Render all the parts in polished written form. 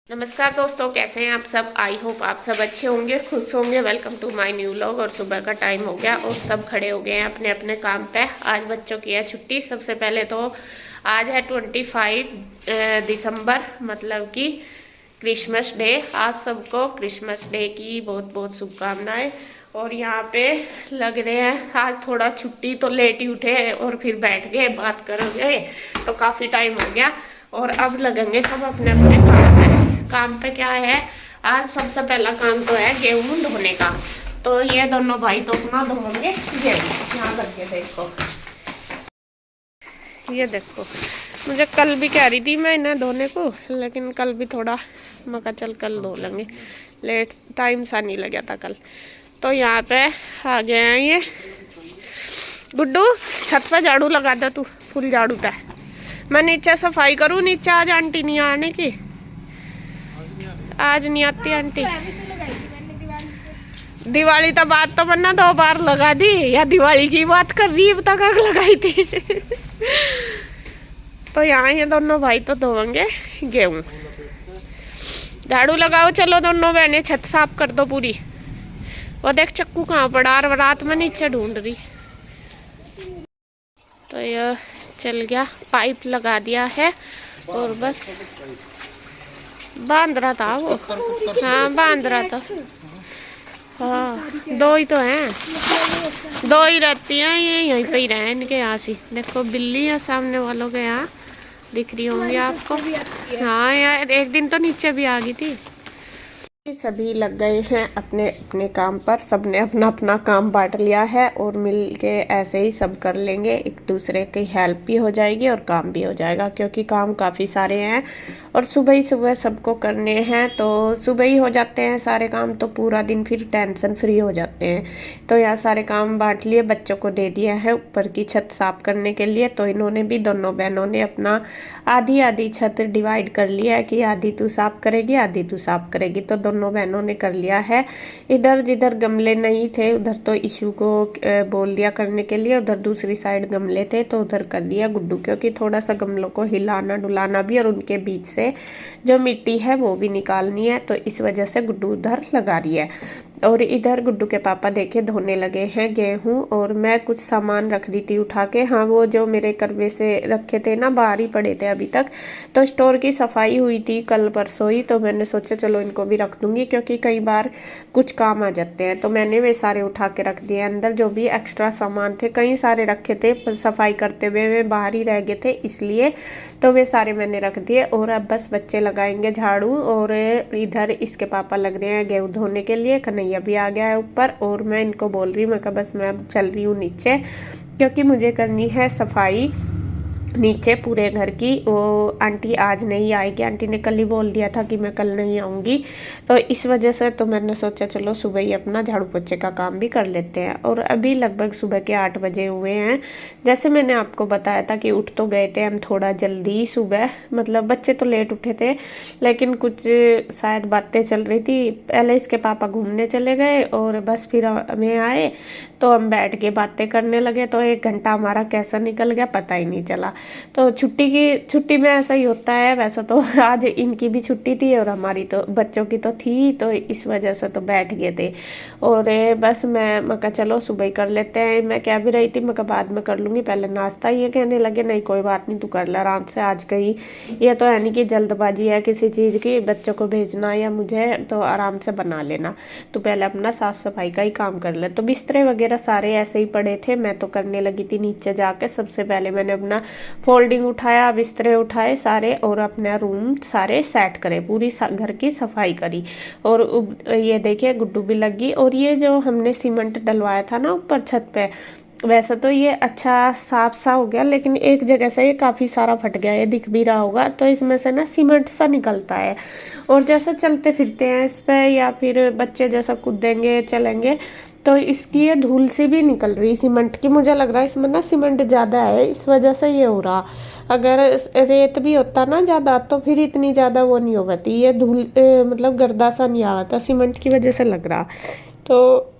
नमस्कार दोस्तों, कैसे हैं आप सब। आई होप आप सब अच्छे होंगे, खुश होंगे। Welcome to my new vlog. और सुबह का टाइम हो गया और सब खड़े हो गए हैं अपने अपने काम पे। आज बच्चों की है छुट्टी। सबसे पहले तो आज है 25 दिसंबर, मतलब कि क्रिसमस डे। आप सबको क्रिसमस डे की बहुत बहुत शुभकामनाएं। और यहाँ पे लग रहे हैं आज थोड़ा छुट्टी तो लेट ही उठे और फिर बैठ गए बात करोगे तो काफ़ी टाइम हो गया। और अब लगेंगे सब अपने अपने काम पे। काम पे क्या है, आज सबसे पहला काम तो है गेहूं धोने का। तो ये दोनों भाई तो अपना धोएंगे गेहूं। यहाँ करके देखो, ये देखो। मुझे कल भी कह रही थी मैं इन्हें धोने को, लेकिन कल भी थोड़ा मका चल कल धो लेंगे। लेट टाइम सा नहीं लगा था कल। तो यहाँ पे आ गए हैं ये। गुड्डू, छत पे झाड़ू लगा दे तू, फुल झाड़ू पे। मैं नीचे सफाई करूँ। नीचे आज आंटी नहीं आने की, आज नहीं आती आंटी। दिवाली तो बात तो बनना 2 बार लगा दी, या दिवाली की बात कर रही है तक लगाई थी। तो यहाँ ये दोनों भाई तो धोएंगे गेहूं। झाड़ू लगाओ, चलो दोनों बहनें छत साफ कर दो पूरी। वो देख चक्कू कहाँ पड़ा, रात में नीचे ढूंढ रही। तो ये चल गया, पाइप लगा दिया है और बस बांध रहा था वो। हाँ बांध रहा था। हाँ दो ही तो हैं, दो ही रहती हैं ये, यहीं पे ही रहे इनके यहाँ से। देखो बिल्ली है सामने वालों के यहाँ, दिख रही होंगी आपको। हाँ यार, एक दिन तो नीचे भी आ गई थी। सभी लग गए हैं अपने अपने काम पर। सबने अपना अपना काम बांट लिया है और मिल के ऐसे ही सब कर लेंगे। एक दूसरे की हेल्प भी हो जाएगी और काम भी हो जाएगा, क्योंकि काम काफ़ी सारे हैं और सुबह ही सुबह सबको करने हैं। तो सुबह ही हो जाते हैं सारे काम, तो पूरा दिन फिर टेंशन फ्री हो जाते हैं। तो यहाँ सारे काम बांट लिए, बच्चों को दे दिया है ऊपर की छत साफ करने के लिए। तो इन्होंने भी, दोनों बहनों ने अपना आधी आधी छत डिवाइड कर लिया है कि आधी तू साफ करेगी आधी तू साफ करेगी। तो दोनों बहनों ने कर लिया है। इधर जिधर गमले नहीं थे उधर तो ईशू को बोल दिया करने के लिए, उधर दूसरी साइड गमले थे तो उधर कर दिया गुड्डू, क्योंकि थोड़ा सा गमलों को हिलाना डुलाना भी और उनके बीच से जो मिट्टी है वो भी निकालनी है। तो इस वजह से गुड्डू उधर लगा रही है। और इधर गुड्डू के पापा देखे धोने लगे हैं गेहूं, और मैं कुछ सामान रख रही थी उठा के। हाँ वो जो मेरे करवे से रखे थे ना, बाहर ही पड़े थे अभी तक। तो स्टोर की सफाई हुई थी कल परसों ही, तो मैंने सोचा चलो इनको भी रख दूंगी, क्योंकि कई बार कुछ काम आ जाते हैं। तो मैंने वे सारे उठा के रख दिए। अंदर जो भी एक्स्ट्रा सामान थे कई सारे रखे थे, सफाई करते हुए वे बाहर ही रह गए थे इसलिए। तो वे सारे मैंने रख दिए। और अब बस बच्चे लगाएंगे झाड़ू, और इधर इसके पापा लग रहे हैं गेहूँ धोने के लिए। कन्हैया भी आ गया है ऊपर, और मैं इनको बोल रही हूँ, मैं कहा बस मैं अब चल रही हूँ नीचे, क्योंकि मुझे करनी है सफाई नीचे पूरे घर की। वो आंटी आज नहीं आएगी, आंटी ने कल ही बोल दिया था कि मैं कल नहीं आऊँगी। तो इस वजह से तो मैंने सोचा चलो सुबह ही अपना झाड़ू पोछे का काम भी कर लेते हैं। और अभी लगभग सुबह के 8 बजे हुए हैं। जैसे मैंने आपको बताया था कि उठ तो गए थे हम थोड़ा जल्दी सुबह, मतलब बच्चे तो लेट उठे थे, लेकिन कुछ शायद बातें चल रही थी। पहले इसके पापा घूमने चले गए और बस फिर हमें आए तो हम बैठ के बातें करने लगे। तो 1 घंटा हमारा कैसा निकल गया पता ही नहीं चला। तो छुट्टी में ऐसा ही होता है। वैसा तो आज इनकी भी छुट्टी थी और हमारी तो बच्चों की तो थी, तो इस वजह से तो बैठ गए थे। और बस मैं कहा चलो सुबह ही कर लेते हैं। मैं कह भी रही थी, मैं कहा बाद में कर लूँगी, पहले नाश्ता। ये कहने लगे नहीं कोई बात नहीं, तू कर ले आराम से। आज कहीं ये तो है नहीं कि जल्दबाजी है किसी चीज़ की, बच्चों को भेजना या मुझे, तो आराम से बना लेना। तो पहले अपना साफ़ सफाई का ही काम कर ले। तो बिस्तरे वगैरह सारे ऐसे ही पड़े थे, मैं तो करने लगी थी नीचे जाके। सबसे पहले मैंने अपना फोल्डिंग उठाया, बिस्तरे उठाए सारे, और अपना रूम सारे सेट करे, पूरी घर की सफाई करी। और ये देखिए गुड्डू भी लगी। और ये जो हमने सीमेंट डलवाया था ना ऊपर छत पे, वैसे तो ये अच्छा साफ सा हो गया, लेकिन एक जगह से ये काफ़ी सारा फट गया, ये दिख भी रहा होगा। तो इसमें से ना सीमेंट सा निकलता है, और जैसे चलते फिरते हैं इस पे, या फिर बच्चे जैसा कूदेंगे चलेंगे, तो इसकी ये धूल सी भी निकल रही सीमेंट की। मुझे लग रहा है इसमें ना सीमेंट ज़्यादा है, इस वजह से ये हो रहा। अगर रेत भी होता ना ज़्यादा तो फिर इतनी ज़्यादा वो नहीं होती, ये धूल मतलब गर्दा सा नहीं आता, सीमेंट की वजह से लग रहा। तो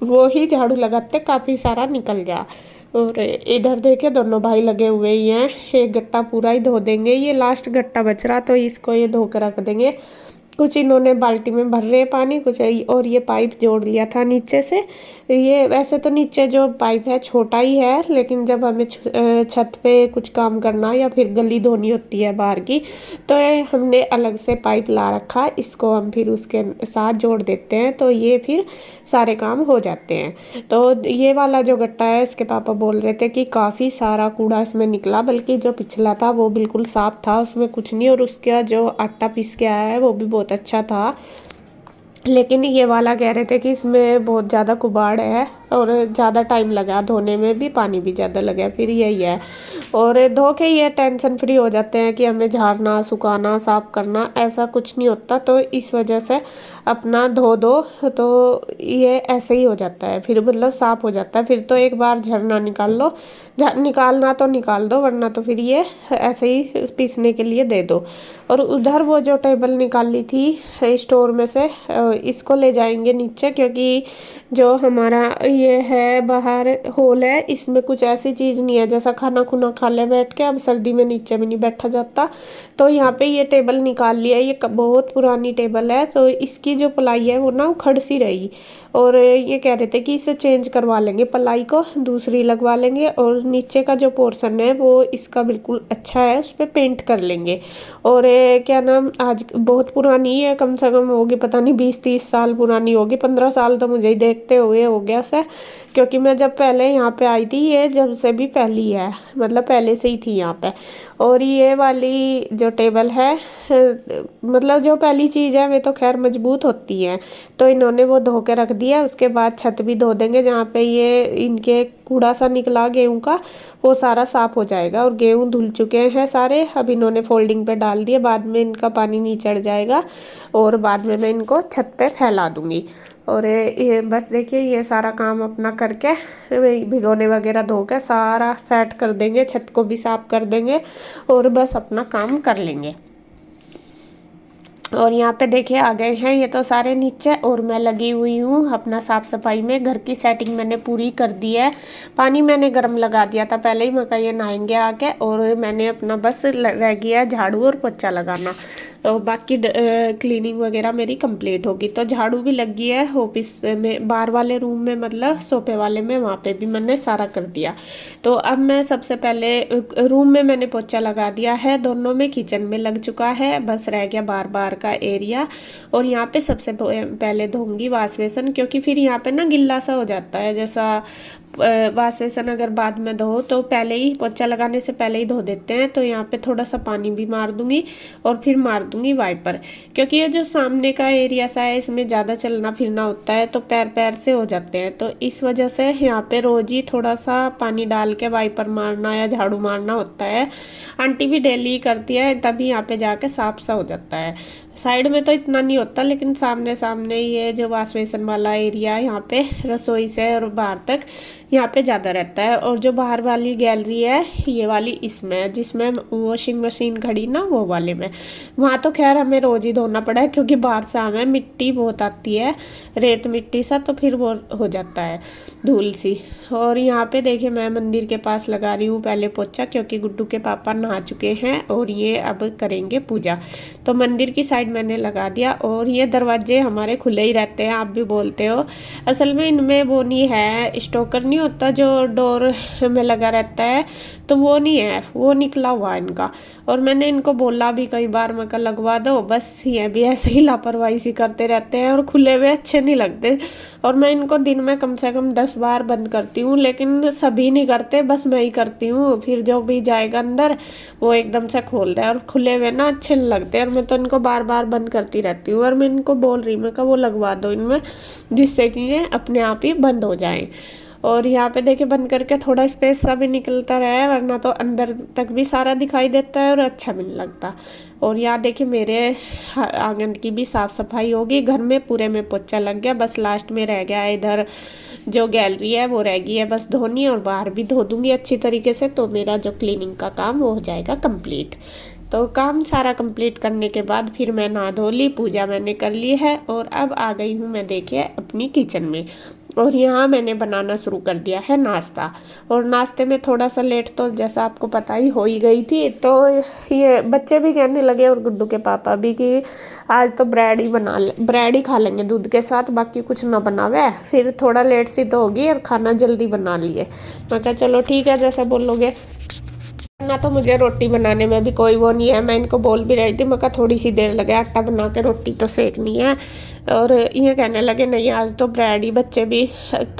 वो ही झाड़ू लगाते काफ़ी सारा निकल गया। और इधर देखे दोनों भाई लगे हुए ही हैं, एक गट्टा पूरा ही धो देंगे। ये लास्ट गट्टा बच रहा तो इसको ये धो कर रख देंगे, कुछ इन्होंने बाल्टी में भर रहे पानी कुछ, और ये पाइप जोड़ लिया था नीचे से। ये वैसे तो नीचे जो पाइप है छोटा ही है, लेकिन जब हमें छत पे कुछ काम करना या फिर गली धोनी होती है बाहर की, तो ये हमने अलग से पाइप ला रखा, इसको हम फिर उसके साथ जोड़ देते हैं, तो ये फिर सारे काम हो जाते हैं। तो ये वाला जो गट्टा है, इसके पापा बोल रहे थे कि काफ़ी सारा कूड़ा इसमें निकला, बल्कि जो पिछला था वो बिल्कुल साफ था, उसमें कुछ नहीं, और उसका जो आटा पीस के आया है वो भी बहुत अच्छा था। लेकिन ये वाला कह रहे थे कि इसमें बहुत ज़्यादा कुबाड़ है और ज़्यादा टाइम लगा धोने में भी, पानी भी ज़्यादा लगा, फिर यही है। और धो के ये टेंशन फ्री हो जाते हैं कि हमें झाड़ना सुखाना साफ करना ऐसा कुछ नहीं होता, तो इस वजह से अपना धो दो तो ये ऐसे ही हो जाता है, फिर मतलब साफ हो जाता है। फिर तो एक बार झरना निकाल लो, निकालना तो निकाल दो, वरना तो फिर ये ऐसे ही पीसने के लिए दे दो। और उधर वो जो टेबल निकाली थी स्टोर में से, इसको ले जाएंगे नीचे, क्योंकि जो हमारा ये है बाहर हॉल है, इसमें कुछ ऐसी चीज़ नहीं है जैसा खाना खुना खा ले बैठ के, अब सर्दी में नीचे भी नहीं बैठा जाता। तो यहाँ पे ये टेबल निकाल लिया, ये बहुत पुरानी टेबल है, तो इसकी जो पलाई है वो ना उखड़ सी रही, और ये कह रहे थे कि इसे चेंज करवा लेंगे, पलाई को दूसरी लगवा लेंगे, और नीचे का जो पोर्शन है वो इसका बिल्कुल अच्छा है, उस पर पेंट कर लेंगे। और क्या नाम, आज बहुत पुरानी है, कम से कम होगी पता नहीं 20-30 साल पुरानी होगी, 15 साल तो मुझे ही देखते हुए हो गया से, क्योंकि मैं जब पहले यहाँ पे आई थी, ये जब से भी पहली है, मतलब पहले से ही थी यहाँ पे। और ये वाली जो टेबल है मतलब जो पहली चीज़ है वे तो खैर मजबूत होती है, तो इन्होंने वो धो के रख दिया। उसके बाद छत भी धो देंगे, जहाँ पे ये इनके कूड़ा सा निकला गेहूं का, वो सारा साफ हो जाएगा। और गेहूं धुल चुके हैं सारे, अब इन्होंने फोल्डिंग पे डाल दिए, बाद में इनका पानी नहीं चढ़ जाएगा, और बाद में मैं इनको छत पे फैला दूंगी। और ये बस देखिए, ये सारा काम अपना करके भिगोने वगैरह धो के सारा सेट कर देंगे, छत को भी साफ कर देंगे, और बस अपना काम कर लेंगे। और यहाँ पे देखिए आ गए हैं ये तो सारे नीचे, और मैं लगी हुई हूँ अपना साफ़ सफाई में। घर की सेटिंग मैंने पूरी कर दी है, पानी मैंने गर्म लगा दिया था पहले ही, मैं कहा ये नहाएंगे आके, और मैंने अपना बस रह गया झाड़ू और पोछा लगाना, तो बाकी क्लीनिंग वगैरह मेरी कंप्लीट होगी। तो झाड़ू भी लग गई है ऑफिस में, बाहर वाले रूम में, मतलब सोफे वाले में, वहाँ पे भी मैंने सारा कर दिया। तो अब मैं सबसे पहले रूम में मैंने पोछा लगा दिया है, दोनों में, किचन में लग चुका है, बस रह गया बार बार का एरिया। और यहाँ पे सबसे पहले धोऊंगी वाश बेसन, क्योंकि फिर यहाँ पे ना गिल्ला सा हो जाता है, जैसा वाश बेसन अगर बाद में धो तो पहले ही पोछा लगाने से पहले ही धो देते हैं। तो यहाँ पे थोड़ा सा पानी भी मार दूंगी, और फिर मार दूंगी वाइपर, क्योंकि ये जो सामने का एरिया सा है इसमें ज़्यादा चलना फिरना होता है, तो पैर पैर से हो जाते हैं, तो इस वजह से यहाँ पे रोज ही थोड़ा सा पानी डाल के वाइपर मारना या झाड़ू मारना होता है। आंटी भी डेली करती है, तभी यहाँ पे जाके साफ सा हो जाता है। साइड में तो इतना नहीं होता, लेकिन सामने सामने ये जो वाश बेसन वाला एरिया है, यहाँ पे रसोई से और बाहर तक यहाँ पे ज़्यादा रहता है। और जो बाहर वाली गैलरी है ये वाली इसमें, जिसमें वॉशिंग मशीन खड़ी ना, वो वाले में, वहाँ तो खैर हमें रोज़ ही धोना पड़ा है, क्योंकि बाहर से हमें मिट्टी बहुत आती है, रेत मिट्टी सा, तो फिर वो हो जाता है धूल सी। और यहाँ पे देखिए मैं मंदिर के पास लगा रही हूँ पहले पोछा, क्योंकि गुड्डू के पापा नहा चुके हैं और ये अब करेंगे पूजा, तो मंदिर की साइड मैंने लगा दिया। और ये दरवाजे हमारे खुले ही रहते हैं, आप भी बोलते हो, असल में इनमें वो नहीं है, स्टोकर नहीं होता जो डोर में लगा रहता है, तो वो नहीं है, वो निकला हुआ है इनका। और मैंने इनको बोला भी कई बार, मैं कहा लगवा दो, बस ये भी ऐसे ही लापरवाही सी करते रहते हैं, और खुले हुए अच्छे नहीं लगते। और मैं इनको दिन में कम से कम 10 बार बंद करती हूँ, लेकिन सभी नहीं करते, बस मैं ही करती हूँ, फिर जो भी जाएगा अंदर वो एकदम से खोल दे, और खुले हुए ना अच्छे नहीं लगते, और मैं तो इनको बार बार बंद करती रहती हूँ। और मैं इनको बोल रही, मैं कहा वो लगवा दो इनमें, जिससे कि ये अपने आप ही बंद हो जाएं। और यहाँ पे देखिए बंद करके थोड़ा स्पेस सा भी निकलता रहा, वरना तो अंदर तक भी सारा दिखाई देता है और अच्छा भी नहीं लगता। और यहाँ देखिए मेरे आंगन की भी साफ़ सफाई होगी, घर में पूरे में पोछा लग गया, बस लास्ट में रह गया है इधर जो गैलरी है वो रह गई है बस धोनी, और बाहर भी धो दूँगी अच्छी तरीके से, तो मेरा जो क्लीनिंग का काम वो हो जाएगा कंप्लीट। तो काम सारा कंप्लीट करने के बाद फिर मैं नहा धो ली, पूजा मैंने कर ली है, और अब आ गई हूँ मैं देखिए अपनी किचन में। और यहाँ मैंने बनाना शुरू कर दिया है नाश्ता। और नाश्ते में थोड़ा सा लेट तो जैसा आपको पता ही हो ही गई थी, तो ये बच्चे भी कहने लगे और गुड्डू के पापा भी कि आज तो ब्रेड ही बना ले, ब्रेड ही खा लेंगे दूध के साथ, बाकी कुछ ना बनावे। फिर थोड़ा लेट सी तो होगी और खाना जल्दी बना लिए। मैं कहा चलो ठीक है जैसा बोलोगे। ना तो मुझे रोटी बनाने में भी कोई वो नहीं है, मैं इनको बोल भी रही थी, मैं कहा थोड़ी सी देर लगे, आटा बना के रोटी तो सेकनी है। और ये कहने लगे नहीं आज तो ब्रेड ही, बच्चे भी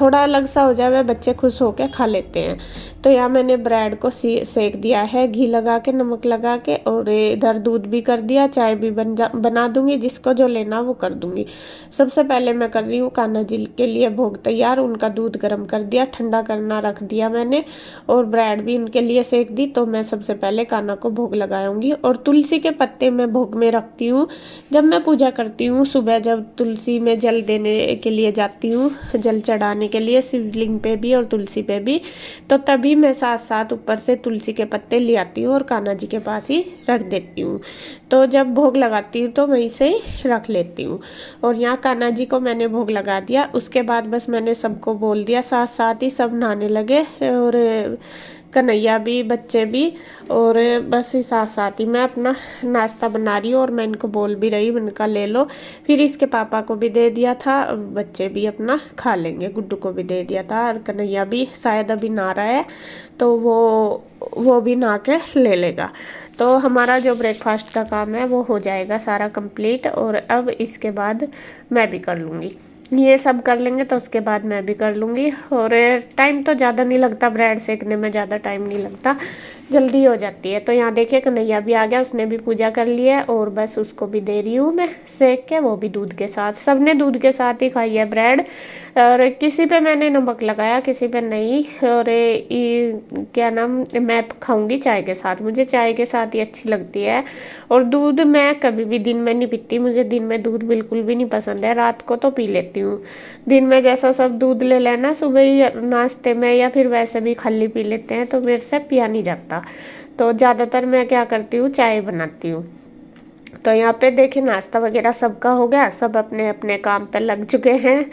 थोड़ा अलग सा हो जाए बच्चे खुश होकर खा लेते हैं। तो यहाँ मैंने ब्रेड को सेक दिया है घी लगा के, नमक लगा के, और इधर दूध भी कर दिया, चाय भी बना दूंगी, जिसको जो लेना वो कर दूंगी। सबसे पहले मैं कर रही हूँ कान्हा जी के लिए भोग तैयार। उनका दूध गर्म कर दिया, ठंडा करना रख दिया मैंने, और ब्रेड भी उनके लिए सेक दी। तो मैं सबसे पहले कान्हा को भोग लगाऊंगी। और तुलसी के पत्ते मैं भोग में रखती हूँ जब मैं पूजा करती हूँ सुबह, जब तुलसी में जल देने के लिए जाती हूँ, जल चढ़ाने के लिए शिवलिंग पे भी और तुलसी पे भी, तो तभी मैं साथ साथ ऊपर से तुलसी के पत्ते ले आती हूँ और कान्हा जी के पास ही रख देती हूँ। तो जब भोग लगाती हूँ तो वहीं से ही रख लेती हूँ। और यहाँ कान्हा जी को मैंने भोग लगा दिया। उसके बाद बस मैंने सबको बोल दिया, साथ साथ ही सब नहाने लगे, और कन्हैया भी, बच्चे भी, और बस साथ साथ ही मैं अपना नाश्ता बना रही हूँ। और मैं इनको बोल भी रही हूँ, मैंने कहा ले लो। फिर इसके पापा को भी दे दिया था, बच्चे भी अपना खा लेंगे, गुड्डू को भी दे दिया था। और कन्हैया भी शायद अभी नहा रहा है, तो वो भी नहा के ले लेगा। तो हमारा जो ब्रेकफास्ट का काम है वो हो जाएगा सारा कंप्लीट। और अब इसके बाद मैं भी कर लूँगी, ये सब कर लेंगे तो उसके बाद मैं भी कर लूँगी। और टाइम तो ज़्यादा नहीं लगता, ब्रेड सेकने में ज़्यादा टाइम नहीं लगता, जल्दी हो जाती है। तो यहाँ देखिए कन्हैया भी आ गया, उसने भी पूजा कर ली है, और बस उसको भी दे रही हूँ मैं सेक के, वो भी दूध के साथ। सबने दूध के साथ ही खाई है ब्रेड, और किसी पे मैंने नमक लगाया, किसी पे नहीं। और क्या नाम, मैं खाऊंगी चाय के साथ, मुझे चाय के साथ ही अच्छी लगती है। और दूध मैं कभी भी दिन में नहीं पीती, मुझे दिन में दूध बिल्कुल भी नहीं पसंद है, रात को तो पी लेती हूँ। दिन में जैसा सब दूध ले लेना, सुबह ही नाश्ते में या फिर वैसे भी खाली पी लेते हैं, तो मेरे से पिया नहीं जाता। तो ज़्यादातर मैं क्या करती हूँ, चाय बनाती हूँ। तो यहाँ पे देखिए नाश्ता वगैरह सबका हो गया, सब अपने अपने काम पे लग चुके हैं।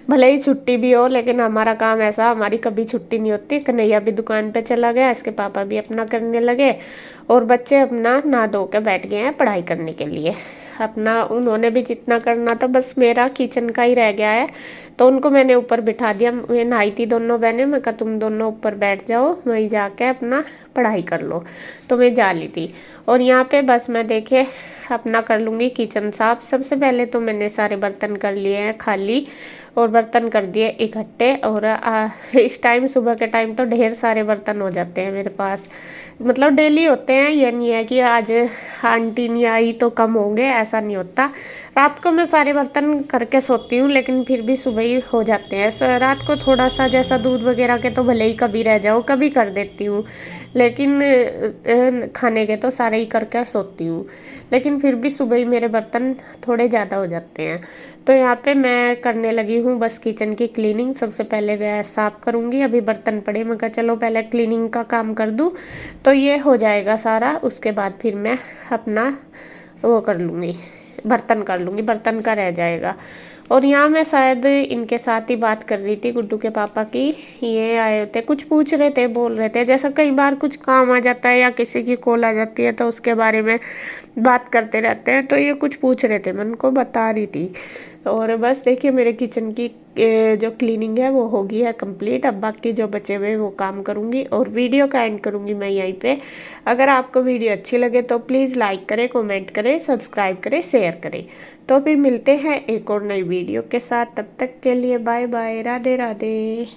भले ही छुट्टी भी हो, लेकिन हमारा काम ऐसा, हमारी कभी छुट्टी नहीं होती। कन्हैया भी दुकान पे चला गया, इसके पापा भी अपना करने लगे, और बच्चे अपना नहा धो के बैठ गए हैं पढ़ाई करने के लिए अपना। उन्होंने भी जितना करना था, बस मेरा किचन का ही रह गया है, तो उनको मैंने ऊपर बिठा दिया। मैं नहाई थी दोनों बहनें, मैं कहा तुम दोनों ऊपर बैठ जाओ, वहीं जाके अपना पढ़ाई कर लो। तो मैं जा ली थी। और यहाँ पे बस मैं देखे अपना कर लूँगी किचन साफ। सबसे पहले तो मैंने सारे बर्तन कर लिए हैं खाली, और बर्तन कर दिए इकट्ठे। और इस टाइम सुबह के टाइम तो ढेर सारे बर्तन हो जाते हैं मेरे पास, मतलब डेली होते हैं। ये नहीं है कि आज आंटी नहीं आई तो कम होंगे, ऐसा नहीं होता। रात को मैं सारे बर्तन करके सोती हूँ, लेकिन फिर भी सुबह ही हो जाते हैं। रात को थोड़ा सा जैसा दूध वगैरह के तो भले ही कभी रह जाओ, कभी कर देती हूँ, लेकिन खाने के तो सारे ही करके सोती हूँ। लेकिन फिर भी सुबह ही मेरे बर्तन थोड़े ज़्यादा हो जाते हैं। तो यहाँ पे मैं करने लगी हूँ बस किचन की क्लीनिंग। सबसे पहले गैस साफ़ करूँगी, अभी बर्तन पड़े, मैं कहा चलो पहले क्लीनिंग का काम कर दूँ, तो ये हो जाएगा सारा। उसके बाद फिर मैं अपना वो कर लूँगी, बर्तन कर लूँगी, बर्तन का रह जाएगा। और यहाँ मैं शायद इनके साथ ही बात कर रही थी, गुड्डू के पापा की। ये आए थे, कुछ पूछ रहे थे, बोल रहे थे, जैसा कई बार कुछ काम आ जाता है या किसी की कॉल आ जाती है तो उसके बारे में बात करते रहते हैं। तो ये कुछ पूछ रहे थे, मैं उनको बता रही थी। और बस देखिए मेरे किचन की जो क्लीनिंग है वो हो गई है कंप्लीट। अब बाकी जो बचे हुए वो काम करूँगी, और वीडियो का एंड करूँगी मैं यहीं पे। अगर आपको वीडियो अच्छी लगे तो प्लीज़ लाइक करें, कमेंट करें, सब्सक्राइब करें, शेयर करें। तो फिर मिलते हैं एक और नई वीडियो के साथ, तब तक के लिए बाय बाय, राधे राधे।